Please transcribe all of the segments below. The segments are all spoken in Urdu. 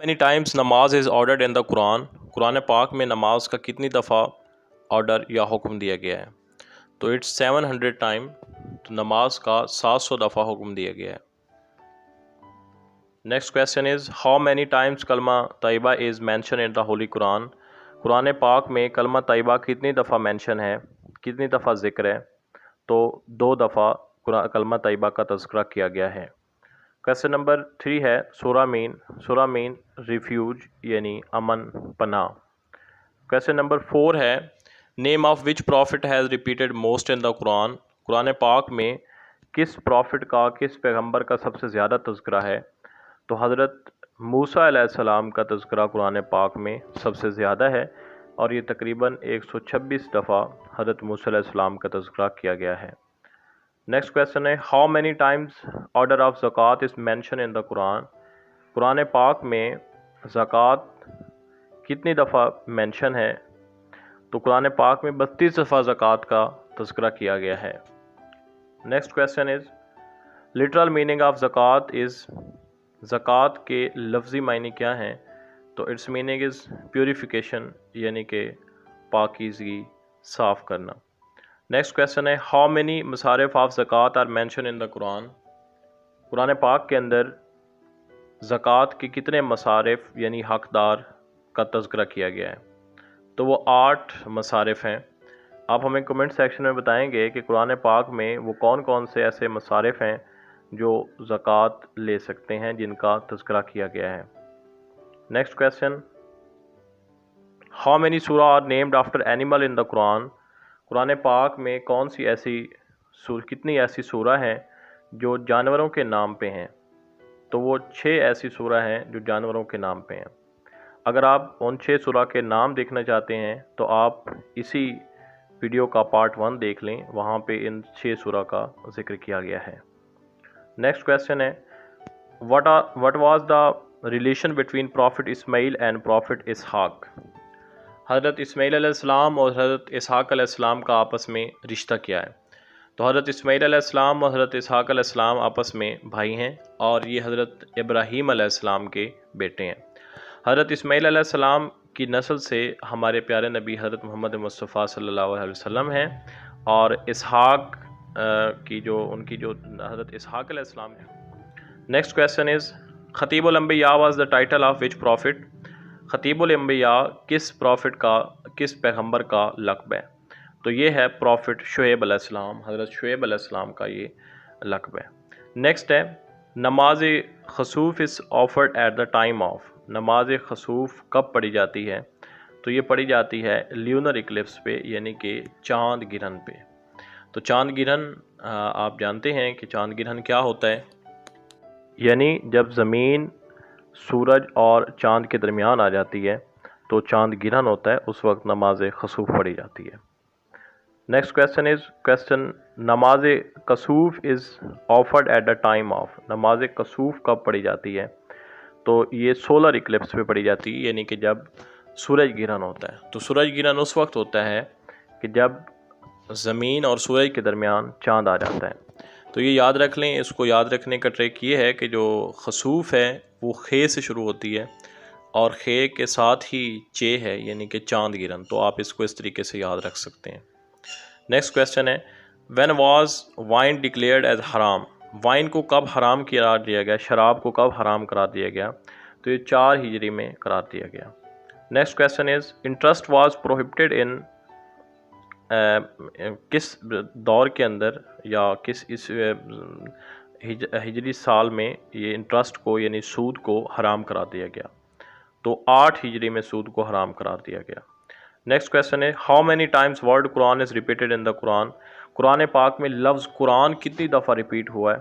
many times نماز از ordered in the قرآن؟ قرآن پاک میں نماز کا کتنی دفعہ آرڈر یا حکم دیا گیا ہے؟ تو اٹس 700 ٹائم، تو نماز کا 700 دفعہ حکم دیا گیا ہے۔ Next question is how many Times کلمہ طیبہ از mention in the holy Quran? Quran پاک میں کلمہ طیبہ کتنی دفعہ مینشن ہے، کتنی دفعہ ذکر ہے؟ تو 2 دفعہ کلمہ طیبہ کا تذکرہ کیا گیا ہے۔ کویسچن نمبر 3 ہے سورہ مین ریفیوج یعنی امن پناہ۔ کویسچن نمبر 4 ہے name of which prophet has repeated most in the Quran? Quran پاک میں کس پروفٹ کا، کس پیغمبر کا سب سے زیادہ تذکرہ ہے؟ تو حضرت موسیٰ علیہ السلام کا تذکرہ قرآن پاک میں سب سے زیادہ ہے، اور یہ تقریباً 126 دفعہ حضرت موسیٰ علیہ السلام کا تذکرہ کیا گیا ہے۔ نیکسٹ کویسچن ہے how many Times order of زکوٰۃ از mention in the Quran? Quran پاک میں زکوٰۃ کتنی دفعہ مینشن ہے؟ تو قرآن پاک میں 32 دفعہ زکوٰۃ کا تذکرہ کیا گیا ہے۔ Next question is literal meaning of زکوٰۃ از، زکوٰۃ کے لفظی معنی کیا ہیں؟ تو اٹس میننگ از پیوریفیکیشن یعنی کہ پاکیزگی، صاف کرنا۔ نیکسٹ کویسچن ہے ہاؤ مینی مصارف آف زکوٰۃ are mention in the Quran? Quran پاک کے اندر زکوٰۃ کے کتنے مصارف یعنی حقدار کا تذکرہ کیا گیا ہے؟ تو وہ 8 مصارف ہیں۔ آپ ہمیں کمنٹ سیکشن میں بتائیں گے کہ قرآن پاک میں وہ کون کون سے ایسے مصارف ہیں جو زکوٰۃ لے سکتے ہیں، جن کا تذکرہ کیا گیا ہے۔ Next question how many surah are named after animal in the Quran? Quran پاک میں کون سی کتنی ایسی سورہ ہیں جو جانوروں کے نام پہ ہیں؟ تو وہ 6 ایسی سورہ ہیں جو جانوروں کے نام پہ ہیں۔ اگر آپ ان 6 سورہ کے نام دیکھنا چاہتے ہیں تو آپ اسی ویڈیو کا پارٹ 1 دیکھ لیں، وہاں پہ ان 6 سورہ کا ذکر کیا گیا ہے۔ نیکسٹ کویسچن ہے what was the relation between Prophet Ismail and Prophet اسحاق؟ حضرت اسماعیل علیہ السلام اور حضرت اسحاق علیہ السلام کا آپس میں رشتہ کیا ہے؟ تو حضرت اسماعیل علیہ السلام اور حضرت اسحاق علیہ السلام آپس میں بھائی ہیں، اور یہ حضرت ابراہیم علیہ السلام کے بیٹے ہیں۔ حضرت اسماعیل علیہ السلام کی نسل سے ہمارے پیارے نبی حضرت محمد مصطفیٰ صلی اللہ علیہ وسلم ہیں، اور اسحاق ان کی جو حضرت اسحاق علیہ السلام ہیں۔ نیکسٹ کویسچن از خطیب الانبیاء was the title of which prophet? خطیب الانبیاء کس پروفٹ کا، کس پیغمبر کا لقب ہے؟ تو یہ ہے پروفٹ شعیب علیہ السلام، حضرت شعیب علیہ السلام کا یہ لقب ہے۔ نیکسٹ ہے namaz khusoof is offered at the time of? نماز خسوف کب پڑھی جاتی ہے؟ تو یہ پڑھی جاتی ہے لیونر اکلپس پہ یعنی کہ چاند گرہن پہ۔ تو چاند گرہن آپ جانتے ہیں کہ چاند گرہن کیا ہوتا ہے، یعنی جب زمین سورج اور چاند کے درمیان آ جاتی ہے تو چاند گرہن ہوتا ہے، اس وقت نماز خسوف پڑھی جاتی ہے۔ Next question namaz kusoof is offered at the time of? نماز کسوف کب پڑھی جاتی ہے؟ تو یہ سولر اکلپس پہ پڑھی جاتی ہے، یعنی کہ جب سورج گرہن ہوتا ہے۔ تو سورج گرہن اس وقت ہوتا ہے کہ جب زمین اور سورج کے درمیان چاند آ جاتا ہے۔ تو یہ یاد رکھ لیں، اس کو یاد رکھنے کا ٹرک یہ ہے کہ جو خسوف ہے وہ خے سے شروع ہوتی ہے، اور خے کے ساتھ ہی چے ہے یعنی کہ چاند گرہن، تو آپ اس کو اس طریقے سے یاد رکھ سکتے ہیں۔ نیکسٹ کویسچن ہے when was wine declared as حرام؟ وائن کو کب حرام قرار دیا گیا، شراب کو کب حرام قرار دیا گیا؟ تو یہ 4 ہجری میں قرار دیا گیا۔ Next question is interest was prohibited in, کس دور کے اندر یا کس اس ہجری سال میں یہ انٹرسٹ کو یعنی سود کو حرام قرار دیا گیا؟ تو 8 ہجری میں سود کو حرام قرار دیا گیا۔ نیکسٹ کویسچن ہے how many times word Quran is repeated in the Quran? Quran پاک میں لفظ قرآن کتنی دفعہ ریپیٹ ہوا ہے؟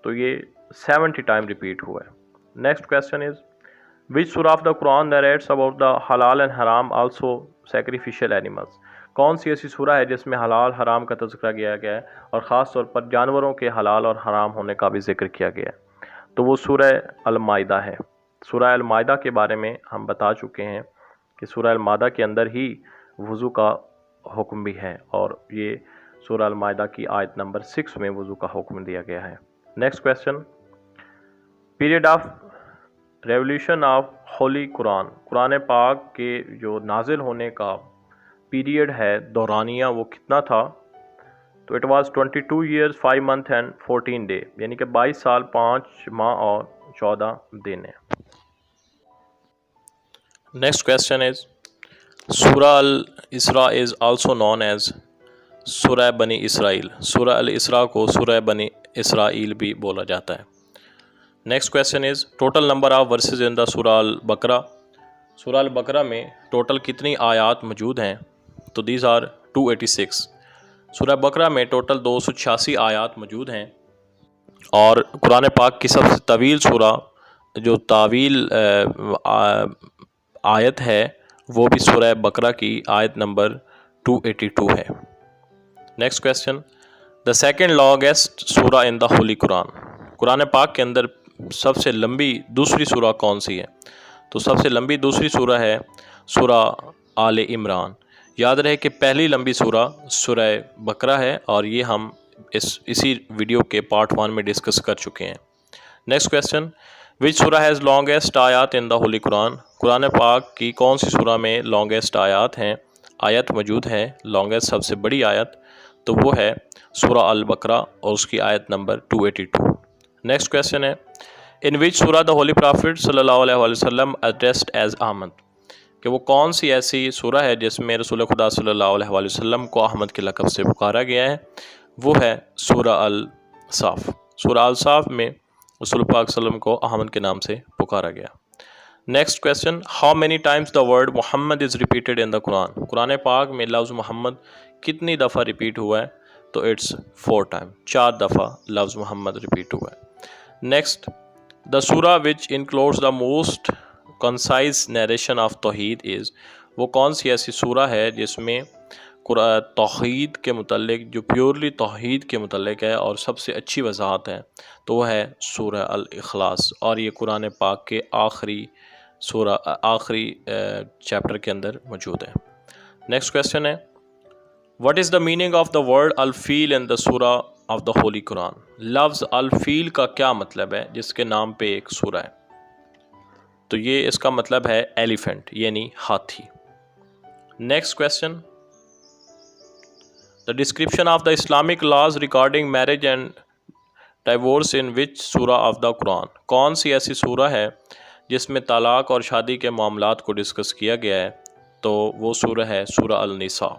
تو یہ 70 ٹائم ریپیٹ ہوا ہے۔ نیکسٹ کویسچن از وچ سورہ of the Quran narrates about the حلال اینڈ حرام آلسو سیکریفیشل اینیملز؟ کون سی ایسی سورہ ہے جس میں حلال حرام کا تذکرہ کیا گیا ہے اور خاص طور پر جانوروں کے حلال اور حرام ہونے کا بھی ذکر کیا گیا ہے؟ تو وہ سورہ المائدہ ہے۔ سورہ المائدہ کے بارے میں ہم بتا چکے ہیں کہ سورہ المائدہ کے اندر ہی وضو کا حکم بھی ہے، اور یہ سورہ المائدہ کی آیت نمبر 6 میں وضو کا حکم دیا گیا ہے۔ Next question period of revelation of holy Quran, Quran پاک کے جو نازل ہونے کا پیریڈ ہے دورانیہ وہ کتنا تھا؟ تو it was 22 years 5 months and 14 days، یعنی کہ 22 سال 5 ماہ اور 14 دن ہے۔ نیکسٹ کویسچن از سورہ الاسراء از آلسو نون ایز سورہ بنی اسرائیل، سورہ الاسراء کو سورہ بنی اسرائیل بھی بولا جاتا ہے۔ Next question is total number of verses in the surah Al Baqarah, سورہ البقرہ میں ٹوٹل کتنی آیات موجود ہیں؟ تو دیز آر 286۔ سورہ بقرہ میں ٹوٹل 286 آیات موجود ہیں، اور قرآن پاک کی سب سے طویل سورہ جو طویل آیت ہے وہ بھی سورہ بقرہ کی آیت نمبر 282 ہے۔ Next question the second longest سورہ ان دا ہولی قرآن، قرآن پاک کے اندر سب سے لمبی دوسری سورہ کون سی ہے؟ تو سب سے لمبی دوسری سورہ ہے سورہ آل عمران۔ یاد رہے کہ پہلی لمبی سورہ سورہ بقرہ ہے، اور یہ ہم اسی ویڈیو کے پارٹ 1 میں ڈسکس کر چکے ہیں۔ نیکسٹ کویسچن وچ سورہ ہیز لانگیسٹ آیات ان دا ہولی قرآن، قرآن پاک کی کون سی سورہ میں لانگیسٹ آیت موجود ہے، لانگیسٹ سب سے بڑی آیت؟ تو وہ ہے سورہ البقرہ، اور اس کی آیت نمبر 282۔ نیکسٹ کویسچن ہے ان وچ سورہ دا ہولی پرافٹ صلی اللہ علیہ وسلم ایڈریسڈ ایز احمد، کہ وہ کون سی ایسی سورہ ہے جس میں رسول خدا صلی اللہ علیہ وسلم کو احمد کے لقب سے پکارا گیا ہے؟ وہ ہے سورہ الصاف۔ سورہ الصاف میں رسول پاک صلی اللہ علیہ وسلم کو احمد کے نام سے پکارا گیا۔ Next question how many times the word Muhammad is repeated in the Quran, Quran پاک میں لفظ محمد کتنی دفعہ ریپیٹ ہوا ہے؟ تو اٹس 4 ٹائم، 4 دفعہ لفظ محمد ریپیٹ ہوا ہے۔ Next the surah which includes the most concise narration of tauheed is, وہ کون سی ایسی سورہ ہے جس میں توحید کے متعلق، جو پیورلی توحید کے متعلق ہے اور سب سے اچھی وضاحت ہے؟ تو وہ ہے سورہ الاخلاص، اور یہ قرآن پاک کے آخری چیپٹر کے اندر موجود ہے۔ نیکسٹ کویسچن ہے what is the meaning of the word Al Fil in the surah of the holy قرآن، لفظ الفیل کا کیا مطلب ہے جس کے نام پہ ایک سورہ ہے؟ تو یہ اس کا مطلب ہے ایلیفینٹ، یعنی ہاتھی۔ Next question the description of the Islamic laws regarding marriage and divorce in which سورہ آف دا قرآن، کون سی ایسی سورہ ہے جس میں طلاق اور شادی کے معاملات کو ڈسکس کیا گیا ہے؟ تو وہ سورہ ہے سورہ النساء۔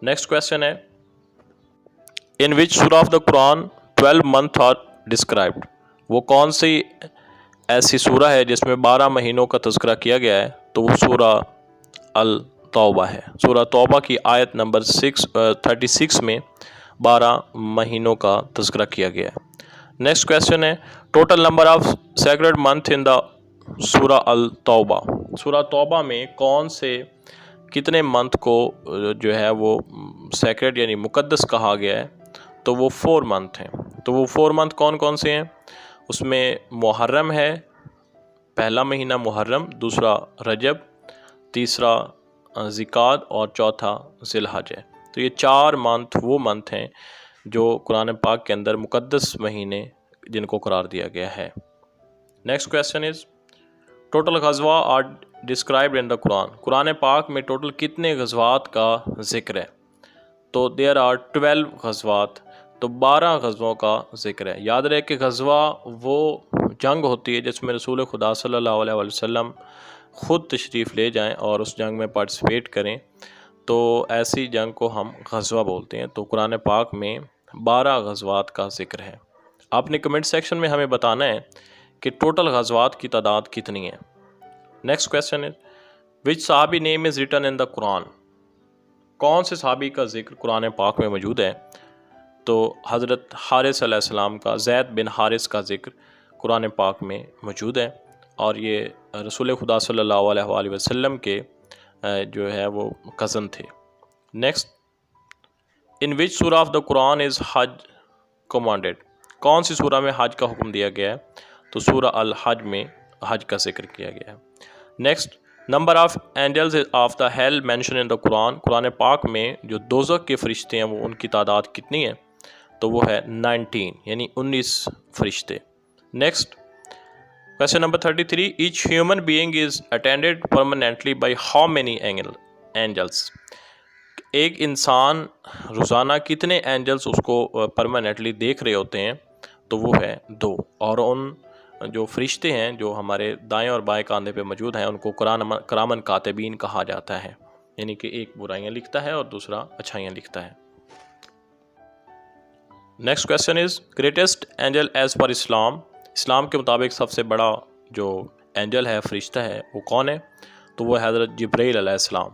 نیکسٹ کویسچن ہے ان وچ سورہ of the Quran 12 months are described, وہ کون سی ایسی سورہ ہے جس میں 12 مہینوں کا تذکرہ کیا گیا ہے؟ تو وہ سورہ التوبہ ہے۔ سورہ توبہ کی آیت نمبر 36 میں 12 مہینوں کا تذکرہ کیا گیا ہے۔ نیکسٹ کویسچن ہے total number of sacred month in the surah At Tawbah, سورہ توبہ میں کون سے کتنے منتھ کو جو ہے وہ سیکرڈ یعنی مقدس کہا گیا ہے؟ تو وہ 4 months ہیں۔ تو وہ 4 months کون کون سے ہیں؟ اس میں محرم ہے، پہلا مہینہ محرم، دوسرا رجب، تیسرا ذیقعد اور چوتھا ذی الحج ہے۔ تو یہ 4 months وہ منتھ ہیں جو قرآن پاک کے اندر مقدس مہینے جن کو قرار دیا گیا ہے۔ نیکسٹ کویسچن از ٹوٹل غزوہ are described in the Quran, Quran پاک میں ٹوٹل کتنے غزوات کا ذکر ہے؟ تو دیر آر 12 غزوات، تو 12 غزووں کا ذکر ہے۔ یاد رہے کہ غزوہ وہ جنگ ہوتی ہے جس میں رسول خدا صلی اللہ علیہ وسلم خود تشریف لے جائیں اور اس جنگ میں پارٹیسپیٹ کریں، تو ایسی جنگ کو ہم غزوہ بولتے ہیں۔ تو قرآن پاک میں 12 غزوات کا ذکر ہے۔ آپ نے کمنٹ سیکشن میں ہمیں بتانا ہے کہ ٹوٹل غزوات کی تعداد کتنی ہے۔ نیکسٹ کویسچن ہے وچ صحابی نیم از ریٹن ان دا قرآن، کون سے صحابی کا ذکر قرآن پاک میں موجود ہے؟ تو حضرت حارث علیہ السلام کا، زید بن حارث کا ذکر قرآن پاک میں موجود ہے، اور یہ رسول خدا صلی اللہ علیہ وسلم کے جو ہے وہ کزن تھے۔ نیکسٹ ان وچ سورہ of the Quran is Hajj commanded, کون سی سورہ میں حج کا حکم دیا گیا ہے؟ تو سورہ الحج میں حج کا ذکر کیا گیا ہے۔ Next number of angels of the hell mention in the Quran, Quran پاک میں جو دوزخ کے فرشتے ہیں وہ ان کی تعداد کتنی ہے؟ تو وہ ہے 19، یعنی 19 فرشتے۔ Next Question number 33. Each human being is attended permanently by how many angels? ایک انسان روزانہ کتنے اینجلس اس کو پرماننٹلی دیکھ رہے ہوتے ہیں؟ تو وہ ہے 2. اور ان جو فرشتے ہیں جو ہمارے دائیں اور بائیں کاندھے پہ موجود ہیں ان کو کرامن کاتبین کہا جاتا ہے، یعنی کہ ایک برائیاں لکھتا ہے اور دوسرا اچھائیاں لکھتا ہے۔ نیکسٹ کویسچن از گریٹسٹ اینجل ایز پر اسلام، اسلام کے مطابق سب سے بڑا جو اینجل ہے، فرشتہ ہے، وہ کون ہے؟ تو وہ حضرت جبرائیل علیہ السلام۔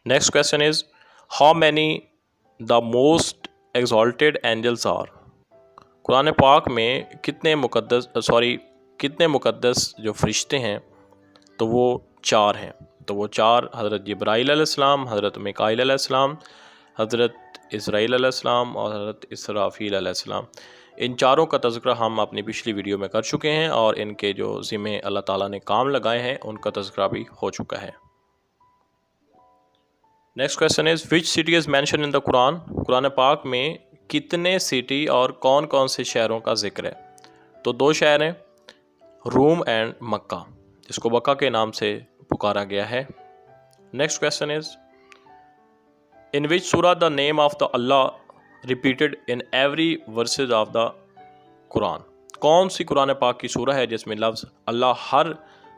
Next question is how many the most exalted angels are? Quran پاک میں کتنے مقدس جو فرشتے ہیں تو وہ 4 ہیں۔ تو وہ 4 حضرت جبرائیل علیہ السلام، حضرت میکائیل علیہ السلام، حضرت اسرائیل علیہ السلام اور حضرت اسرافیل علیہ السلام۔ ان چاروں کا تذکرہ ہم اپنی پچھلی ویڈیو میں کر چکے ہیں اور ان کے جو ذمے اللہ تعالیٰ نے کام لگائے ہیں ان کا تذکرہ بھی ہو چکا ہے۔ Next question is which city is mention in the Quran? Quran پاک میں کتنے سٹی اور کون کون سے شہروں کا ذکر ہے؟ تو 2 شہر ہیں، روم اینڈ مکہ، جس کو مکہ کے نام سے پکارا گیا ہے۔ Next question is in which surah the name of the Allah repeated in every verses of the قرآن؟ کون سی قرآن پاک کی سورہ ہے جس میں لفظ اللہ ہر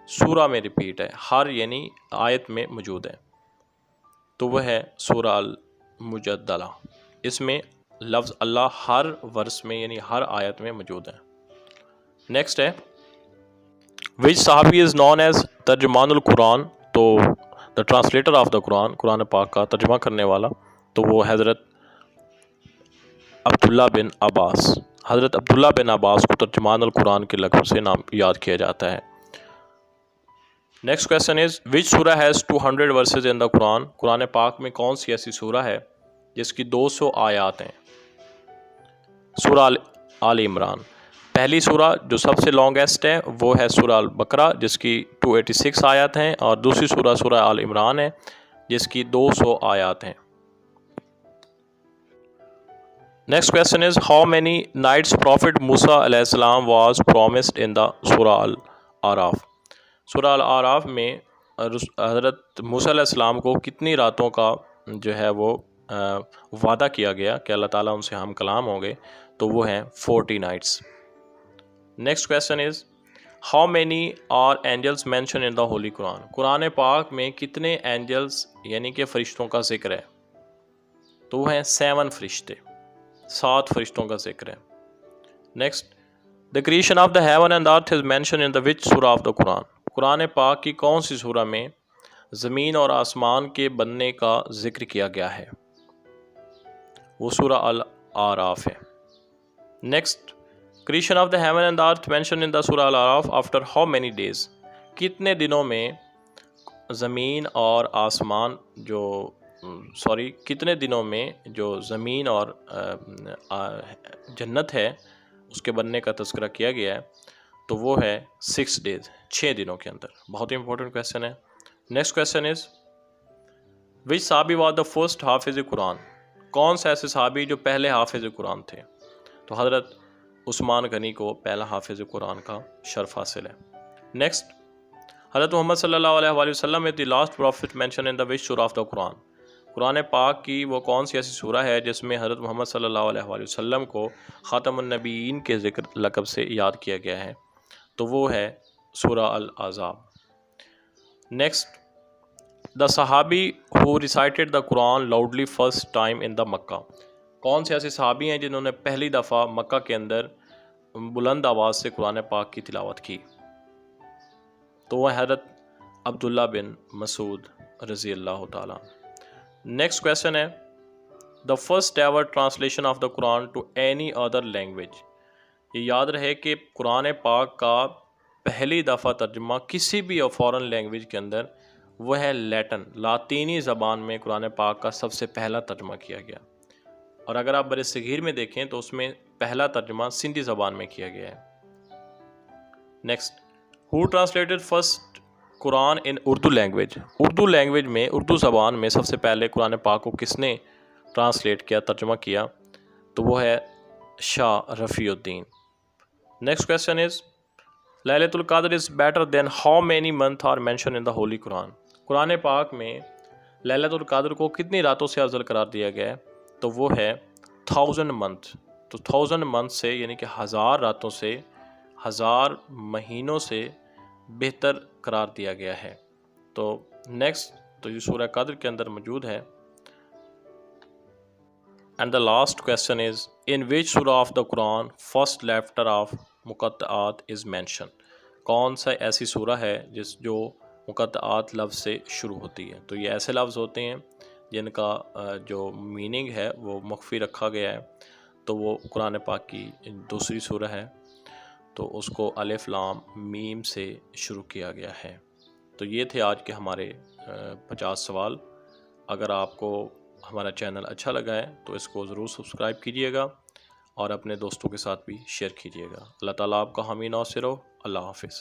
سورہ میں ریپیٹ ہے، ہر یعنی آیت میں موجود ہے؟ تو وہ ہے سورہ المجدلہ، اس میں لفظ اللہ ہر ورس میں یعنی ہر آیت میں موجود ہے۔ نیکسٹ ہے which صحابی is known as ترجمان القرآن؟ تو دا translator of the Quran, Quran پاک کا ترجمہ کرنے والا، تو وہ حضرت عبداللہ بن عباس۔ حضرت عبداللہ بن عباس کو ترجمان القرآن کے لقب سے نام یاد کیا جاتا ہے۔ نیکسٹ کویسچن از وچ سورہ has 200 versus in the Quran? Quran پاک میں کون سی ایسی سورہ ہے جس کی 200 آیات ہیں؟ سورہ آل عمران۔ پہلی سورہ جو سب سے لانگیسٹ ہے وہ ہے سورہ البقرہ جس کی 286 آیات ہیں، اور دوسری سورہ سورہ آل عمران ہے جس کی 200 آیات ہیں۔ Next question is how many nights prophet Musa علیہ السلام was promised in the surah الاعراف؟ سورہ الاعراف میں حضرت موسیٰ علیہ السلام کو کتنی راتوں کا جو ہے وہ وعدہ کیا گیا کہ اللہ تعالیٰ ان سے ہم کلام ہوں گے؟ تو وہ ہیں 40 nights. Next question is how many are angels mention in the holy Quran? Quran پاک میں کتنے اینجلس یعنی کہ فرشتوں کا ذکر ہے؟ تو وہ ہیں 7 فرشتے، 7 فرشتوں کا ذکر ہے۔ Next the creation of the heaven and earth is mention in the which سورہ آف دا قرآن؟ قرآن پاک کی کون سی سورہ میں زمین اور آسمان کے بننے کا ذکر کیا گیا ہے؟ وہ سورہ الاعراف ہے۔ Next creation of the heaven and earth mention in the surah Al Araf after how many days? کتنے دنوں میں زمین اور آسمان کتنے دنوں میں جو زمین اور جنت ہے اس کے بننے کا تذکرہ کیا گیا ہے؟ تو وہ ہے 6 ڈیز، 6 دنوں کے اندر۔ بہت ہی امپورٹنٹ کویسچن ہے۔ نیکسٹ کویسچن از وچ صحابی واز دا فرسٹ حافظ قرآن؟ کون سے ایسے صحابی جو پہلے حافظ قرآن تھے؟ تو حضرت عثمان غنی کو پہلا حافظ قرآن کا شرف حاصل ہے۔ نیکسٹ حضرت محمد صلی اللہ علیہ وآلہ وسلم is the last prophet mention in the which سورہ آف دا قرآن؟ قرآن پاک کی وہ کون سی ایسی سورہ ہے جس میں حضرت محمد صلی اللہ علیہ وآلہ وسلم کو خاتم النبیین کے ذکر لقب سے یاد کیا گیا ہے؟ تو وہ ہے سورہ الاحزاب۔ نیکسٹ دا صحابی ہو ریسائٹیڈ دا قرآن لاؤڈلی فرسٹ ٹائم ان دا مکہ؟ کون سے ایسے صحابی ہیں جنہوں نے پہلی دفعہ مکہ کے اندر بلند آواز سے قرآن پاک کی تلاوت کی؟ تو وہ حضرت عبداللہ بن مسعود رضی اللہ تعالیٰ۔ نیکسٹ کویسچن ہے the first ever translation of the Quran to any other language? یہ یاد رہے کہ قرآن پاک کا پہلی دفعہ ترجمہ کسی بھی فارن لینگویج کے اندر وہ ہے لیٹن، لاطینی زبان میں قرآن پاک کا سب سے پہلا ترجمہ کیا گیا۔ اور اگر آپ بر صغیر میں دیکھیں تو اس میں پہلا ترجمہ سندھی زبان میں کیا گیا ہے۔ نیکسٹ ہو ٹرانسلیٹڈ فرسٹ قرآن ان اردو لینگویج؟ اردو لینگویج میں، اردو زبان میں سب سے پہلے قرآن پاک کو کس نے ٹرانسلیٹ کیا، ترجمہ کیا؟ تو وہ ہے شاہ رفیع الدین۔ نیکسٹ کویسچن از لیلۃ Qadr is better than how many month are mention in the holy Quran. Quran پاک میں لیلۃ القدر کو کتنی راتوں سے افضل قرار دیا گیا ہے؟ تو وہ ہے 1000 منتھ. تو 1000 منتھ سے یعنی کہ 1000 راتوں سے 1000 مہینوں سے بہتر قرار دیا گیا ہے. تو نیکسٹ تو یہ سورہ قدر کے اندر موجود ہے. And the last question is in which سورہ of the Quran first letter of muqattaat is mention. کون سا ایسی سورہ ہے جو مقطعات لفظ سے شروع ہوتی ہے؟ تو یہ ایسے لفظ ہوتے ہیں جن کا جو میننگ ہے وہ مخفی رکھا گیا ہے. تو وہ قرآن پاک کی دوسری سورہ ہے، تو اس کو الف لام میم سے شروع کیا گیا ہے. تو یہ تھے آج کے ہمارے 50 سوال. اگر آپ کو ہمارا چینل اچھا لگا ہے تو اس کو ضرور سبسکرائب کیجیے گا اور اپنے دوستوں کے ساتھ بھی شیئر کیجیے گا. اللہ تعالیٰ آپ کا حامی ناصر ہو. اللہ حافظ.